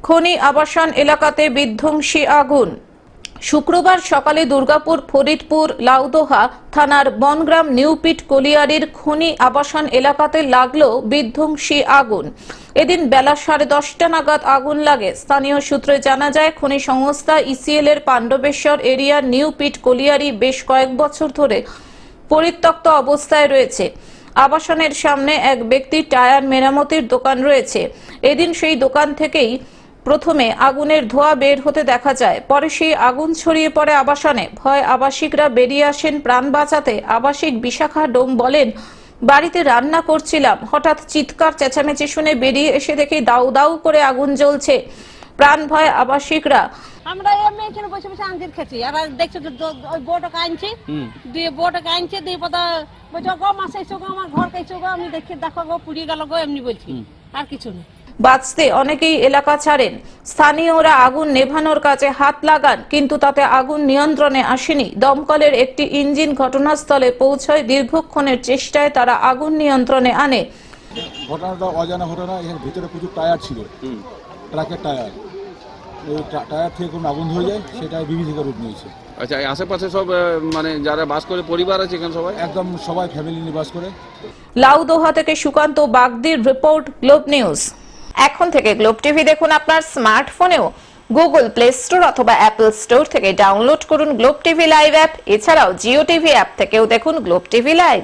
খনি আবাসন এলাকাতে বিধ্বংসী আগুন। শুক্রবার সকালে দুর্গাপুর ফরিদপুর লাউদোহা থানার বনগ্রাম নিউপিট কলিয়ারির খনি আবাসন এলাকাতে লাগলো বিধ্বংসী আগুন। এদিন বেলা 10:30 নাগাদ আগুন লাগে। স্থানীয় সূত্রে জানা যায়, খনি সংস্থা ইসিএল এর পাণ্ডবেশ্বর এরিয়ার নিউপিট কলিয়ারি বেশ কয়েক বছর ধরে পরিত্যক্ত অবস্থায় রয়েছে। আবাসনের সামনে এক ব্যক্তির টায়ার মেরামতির দোকান রয়েছে। এদিন সেই দোকান থেকেই প্রথমে আগুনের ধোঁয়া বের হতে দেখা যায়। পরে সেই আগুন ছড়িয়ে পড়ে আবাসনে। ভয় আবাসিকরা বেরিয়ে আসেন প্রাণ বাঁচাতে। আবাসিক বিশাখা ডোম বলেন, বাড়িতে রান্না করছিলাম, হঠাৎ চিৎকার চেঁচামেচি শুনে বেরিয়ে এসে দেখি দাউ দাউ করে আগুন জ্বলছে। প্রাণ ভয় আবাসিকরা। আমরা এমনি এখানে বসে বসে আঙ্গুর খেছি, আর দেখছো ওই বোটকে আনছি, দিয়ে বোটকে আনছে, দিয়ে পথা বলছো গো মাছ এসো গো, আমার ঘর কেছো গো, আমি দেখো গো পুড়িয়ে গেল গো, এমনি বলছি, আর কিছু নেই। বাঁচতে অনেকেই এলাকা ছাড়েন। স্থানীয়রা আগুন নেভানোর কাজে হাত লাগান, কিন্তু তাতে আগুন নিয়ন্ত্রণে আসেনি। দমকলের একটি ইঞ্জিন ঘটনাস্থলে পৌঁছায়। দীর্ঘক্ষণের চেষ্টায় তারা আগুন নিয়ন্ত্রণে আনে। ঘটনাটা অজানা ঘটনা। এর ভিতরে প্রচুর টায়ার ছিল, ট্রাকের টায়ার। ওই টায়ার থেকে কোনো আগুন ধরে যায়, সেটা বিভীষিকা রূপ নিয়েছে। আচ্ছা, আশেপাশে সব মানে যারা বাস করে পরিবার আছে এখানে সবাই একদম সবাই ফ্যামিলি নিয়ে বাস করে। লাউদোহা থেকে সুকান্ত বাগদির রিপোর্ট, গ্লোব নিউজ। এখন থেকে গ্লোব টিভি দেখুন আপনার স্মার্টফোনেও। গুগল প্লে স্টোর অথবা অ্যাপল স্টোর থেকে ডাউনলোড করুন গ্লোব টিভি লাইভ অ্যাপ। এছাড়াও জিও টিভি অ্যাপ থেকেও দেখুন গ্লোব টিভি লাইভ।